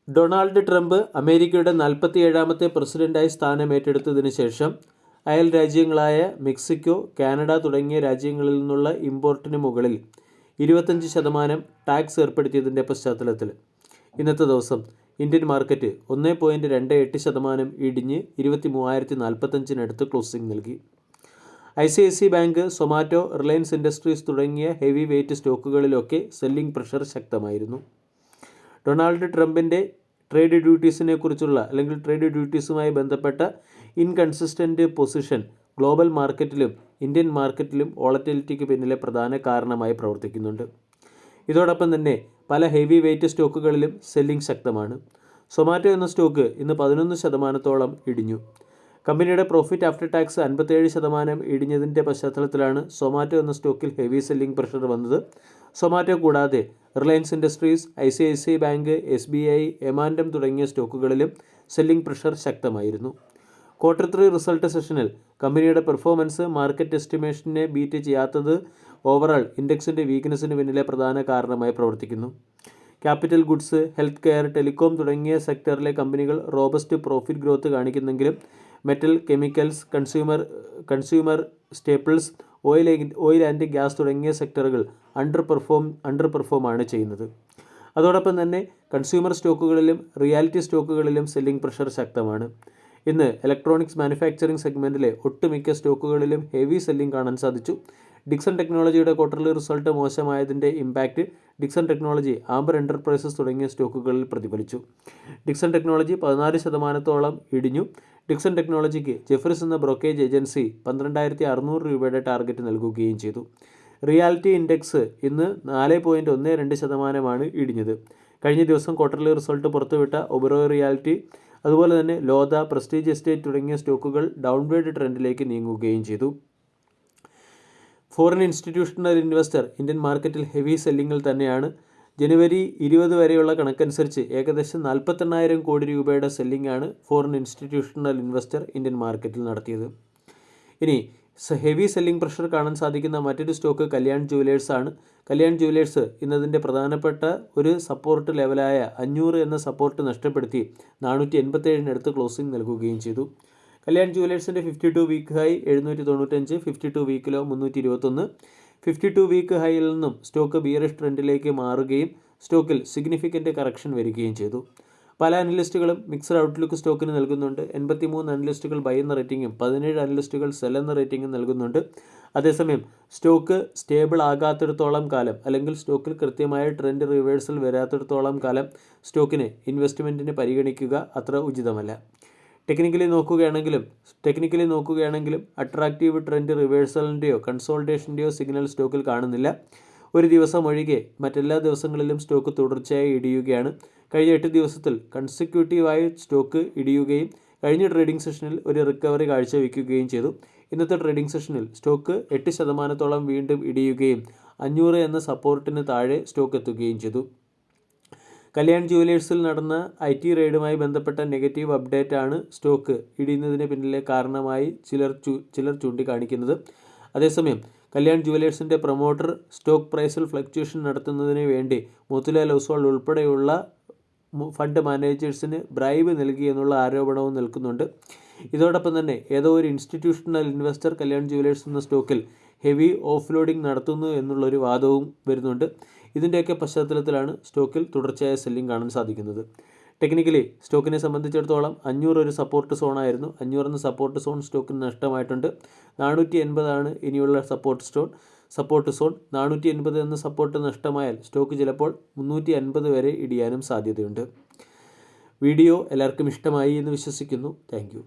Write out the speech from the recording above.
Donald Trump അമേരിക്കയുടെ 47ാമത്തെ പ്രസിഡന്റായി സ്ഥാനമേറ്റെടുത്തതിന് ശേഷം അയൽ രാജ്യങ്ങളായ മെക്സിക്കോ, കാനഡ തുടങ്ങിയ രാജ്യങ്ങളിൽ നിന്നുള്ള ഇമ്പോർട്ടിന് മുകളിൽ 25% ടാക്സ് ഏർപ്പെടുത്തിയതിൻ്റെ പശ്ചാത്തലത്തിൽ ഇന്നത്തെ ദിവസം ഇന്ത്യൻ മാർക്കറ്റ് 1.28% ഇടിഞ്ഞ് 23,045 ക്ലോസിംഗ് നൽകി. ICICI ബാങ്ക്, സൊമാറ്റോ, റിലയൻസ് ഇൻഡസ്ട്രീസ് തുടങ്ങിയ ഹെവി വെയ്റ്റ് സ്റ്റോക്കുകളിലൊക്കെ സെല്ലിംഗ് പ്രഷർ ശക്തമായിരുന്നു. ഡൊണാൾഡ് ട്രംപിൻ്റെ ട്രേഡ് ഡ്യൂട്ടീസുമായി ബന്ധപ്പെട്ട ഇൻകൺസിസ്റ്റൻ്റ് പൊസിഷൻ ഗ്ലോബൽ മാർക്കറ്റിലും ഇന്ത്യൻ മാർക്കറ്റിലും വോളറ്റിലിറ്റിക്ക് പിന്നിലെ പ്രധാന കാരണമായി പ്രവർത്തിക്കുന്നുണ്ട്. ഇതോടൊപ്പം തന്നെ പല ഹെവി വെയ്റ്റ് സ്റ്റോക്കുകളിലും സെല്ലിംഗ് ശക്തമാണ്. സൊമാറ്റോ എന്ന സ്റ്റോക്ക് ഇന്ന് 11% ഇടിഞ്ഞു. കമ്പനിയുടെ പ്രോഫിറ്റ് ആഫ്റ്റർ ടാക്സ് 57% ഇടിഞ്ഞതിൻ്റെ പശ്ചാത്തലത്തിലാണ് സൊമാറ്റോ എന്ന സ്റ്റോക്കിൽ ഹെവി സെല്ലിംഗ് പ്രഷർ വന്നത്. സൊമാറ്റോ കൂടാതെ Reliance Industries, ICICI bank, SBI, എമാൻഡം തുടങ്ങിയ സ്റ്റോക്കുകളിലും സെല്ലിംഗ് പ്രഷർ ശക്തമായിരുന്നു. Q3 റിസൾട്ട് സെഷനിൽ കമ്പനിയുടെ പെർഫോമൻസ് മാർക്കറ്റ് എസ്റ്റിമേഷനെ ബീറ്റ് ചെയ്യാത്തത് ഓവറാൾ ഇൻഡെക്സിൻ്റെ വീക്ക്നെസ്സിന് പിന്നിലെ പ്രധാന കാരണമായി പ്രവർത്തിക്കുന്നു. Capital goods, health care, telecom തുടങ്ങിയ സെക്ടറിലെ കമ്പനികൾ റോബസ്റ്റ് പ്രോഫിറ്റ് ഗ്രോത്ത് കാണിക്കുന്നെങ്കിലും metal, chemicals, consumer staples, oil and gas തുടങ്ങിയ സെക്ടറുകൾ അണ്ടർ പെർഫോമാണ് ചെയ്യുന്നത്. അതോടൊപ്പം തന്നെ കൺസ്യൂമർ സ്റ്റോക്കുകളിലും റിയാലിറ്റി സ്റ്റോക്കുകളിലും സെല്ലിംഗ് പ്രഷർ ശക്തമാണ്. ഇന്ന് ഇലക്ട്രോണിക്സ് മാനുഫാക്ചറിംഗ് സെഗ്മെൻറ്റിലെ ഒട്ടുമിക്ക സ്റ്റോക്കുകളിലും ഹെവി സെല്ലിംഗ് കാണാൻ സാധിച്ചു. ഡിക്സൺ ടെക്നോളജിയുടെ ക്വാർട്ടർലി റിസൾട്ട് മോശമായതിൻ്റെ ഇമ്പാക്റ്റ് ഡിക്സൺ ടെക്നോളജി, ആംബർ എൻ്റർപ്രൈസസ് തുടങ്ങിയ സ്റ്റോക്കുകളിൽ പ്രതിഫലിച്ചു. ഡിക്സൺ ടെക്നോളജി 14% ഇടിഞ്ഞു. ഡിക്സൺ ടെക്നോളജിക്ക് ജെഫ്രീസ് എന്ന ബ്രോക്കേജ് ഏജൻസി 12,600 രൂപയുടെ ടാർഗറ്റ് നൽകുകയും ചെയ്തു. റിയാലിറ്റി ഇൻഡെക്സ് ഇന്ന് 4.12% ഇടിഞ്ഞത്. കഴിഞ്ഞ ദിവസം ക്വാർട്ടർലി റിസൾട്ട് പുറത്തുവിട്ട ഒബറോയ് റിയാലിറ്റി, അതുപോലെ തന്നെ ലോധ, പ്രസ്റ്റീജ് എസ്റ്റേറ്റ് തുടങ്ങിയ സ്റ്റോക്കുകൾ ഡൗൺവേർഡ് ട്രെൻഡിലേക്ക് നീങ്ങുകയും ചെയ്തു. ഫോറിൻ ഇൻസ്റ്റിറ്റ്യൂഷണൽ ഇൻവെസ്റ്റർ ഇന്ത്യൻ മാർക്കറ്റിൽ ഹെവി സെല്ലിങ്ങിൽ തന്നെയാണ്. ജനുവരി 20 വരെയുള്ള കണക്കനുസരിച്ച് ഏകദേശം 48,000 കോടി രൂപയുടെ സെല്ലിംഗാണ് ഫോറിൻ ഇൻസ്റ്റിറ്റ്യൂഷണൽ ഇൻവെസ്റ്റർ ഇന്ത്യൻ മാർക്കറ്റിൽ നടത്തിയത്. ഇനി ഹെവി സെല്ലിംഗ് പ്രഷർ കാണാൻ സാധിക്കുന്ന മറ്റൊരു സ്റ്റോക്ക് കല്യാൺ ജുവലേഴ്സ് ആണ്. കല്യാൺ ജുവലേഴ്സ് ഇന്നതിൻ്റെ പ്രധാനപ്പെട്ട ഒരു സപ്പോർട്ട് ലെവലായ 500 എന്ന സപ്പോർട്ട് നഷ്ടപ്പെടുത്തി 487 ക്ലോസിംഗ് നൽകുകയും ചെയ്തു. കല്യാൺ ജുവലേഴ്സിൻ്റെ 52 week high 795, 52 week low 321. 52 week ഹൈയിൽ നിന്നും സ്റ്റോക്ക് ബിയറിഷ് ട്രെൻഡിലേക്ക് മാറുകയും സ്റ്റോക്കിൽ സിഗ്നിഫിക്കൻ്റ് കറക്ഷൻ വരികയും ചെയ്തു. പല അനലിസ്റ്റുകളും മിക്സഡ് ഔട്ട്ലുക്ക് സ്റ്റോക്കിന് നൽകുന്നുണ്ട്. 83 അനലിസ്റ്റുകൾ ബൈ എന്ന റേറ്റിംഗും 17 അനലിസ്റ്റുകൾ സെൽ എന്ന റേറ്റിംഗും നൽകുന്നുണ്ട്. അതേസമയം സ്റ്റോക്ക് സ്റ്റേബിൾ ആകാത്തിടത്തോളം കാലം, അല്ലെങ്കിൽ സ്റ്റോക്കിൽ കൃത്യമായ ട്രെൻഡ് റിവേഴ്സൽ വരാത്തിടത്തോളം കാലം സ്റ്റോക്കിനെ ഇൻവെസ്റ്റ്മെൻറ്റിന് പരിഗണിക്കുക അത്ര ഉചിതമല്ല. ടെക്നിക്കലി നോക്കുകയാണെങ്കിലും അട്രാക്റ്റീവ് ട്രെൻഡ് റിവേഴ്സലിൻ്റെയോ കൺസോൾട്ടേഷൻ്റെയോ സിഗ്നൽ സ്റ്റോക്കിൽ കാണുന്നില്ല. ഒരു ദിവസം ഒഴികെ മറ്റെല്ലാ ദിവസങ്ങളിലും സ്റ്റോക്ക് തുടർച്ചയായി ഇടിയുകയാണ്. കഴിഞ്ഞ 8 ദിവസത്തിൽ കൺസിക്യൂട്ടീവായി സ്റ്റോക്ക് ഇടിയുകയും കഴിഞ്ഞ ട്രേഡിംഗ് സെഷനിൽ ഒരു റിക്കവറി കാഴ്ചവെക്കുകയും ചെയ്തു. ഇന്നത്തെ ട്രേഡിംഗ് സെഷനിൽ സ്റ്റോക്ക് 8% വീണ്ടും ഇടിയുകയും 500 എന്ന സപ്പോർട്ടിന് താഴെ സ്റ്റോക്ക് എത്തുകയും ചെയ്തു. കല്യാൺ ജുവലേഴ്സിൽ നടന്ന IT റെയ്ഡുമായി ബന്ധപ്പെട്ട നെഗറ്റീവ് അപ്ഡേറ്റ് ആണ് സ്റ്റോക്ക് ഇടിയുന്നതിന് പിന്നിലെ കാരണമായി ചിലർ ചൂണ്ടിക്കാണിക്കുന്നത്. അതേസമയം കല്യാൺ ജുവലേഴ്സിൻ്റെ പ്രൊമോട്ടർ സ്റ്റോക്ക് പ്രൈസിൽ ഫ്ലക്ച്വേഷൻ നടത്തുന്നതിന് വേണ്ടി മോത്തിലാൽ ഒസ്വാൾ ഉൾപ്പെടെയുള്ള ഫണ്ട് മാനേജേഴ്സിന് ബ്രൈബ് നൽകിയെന്നുള്ള ആരോപണവും നിൽക്കുന്നുണ്ട്. ഇതോടൊപ്പം തന്നെ ഏതോ ഒരു ഇൻസ്റ്റിറ്റ്യൂഷണൽ ഇൻവെസ്റ്റർ കല്യാൺ ജുവലേഴ്സ് എന്ന സ്റ്റോക്കിൽ ഹെവി ഓഫ് ലോഡിംഗ് നടത്തുന്നു എന്നുള്ളൊരു വാദവും വരുന്നുണ്ട്. ഇതിൻ്റെയൊക്കെ പശ്ചാത്തലത്തിലാണ് സ്റ്റോക്കിൽ തുടർച്ചയായ സെല്ലിംഗ് കാണാൻ സാധിക്കുന്നത്. ടെക്നിക്കലി സ്റ്റോക്കിനെ സംബന്ധിച്ചിടത്തോളം 500 ഒരു സപ്പോർട്ട് സോണായിരുന്നു. 500 എന്ന സപ്പോർട്ട് സോൺ സ്റ്റോക്കിന് നഷ്ടമായിട്ടുണ്ട്. 480 ഇനിയുള്ള സപ്പോർട്ട് സോൺ. 480 എന്ന സപ്പോർട്ട് നഷ്ടമായാൽ സ്റ്റോക്ക് ചിലപ്പോൾ 350 വരെ ഇടിയാനും സാധ്യതയുണ്ട്. വീഡിയോ എല്ലാവർക്കും ഇഷ്ടമായി എന്ന് വിശ്വസിക്കുന്നു. Thank you.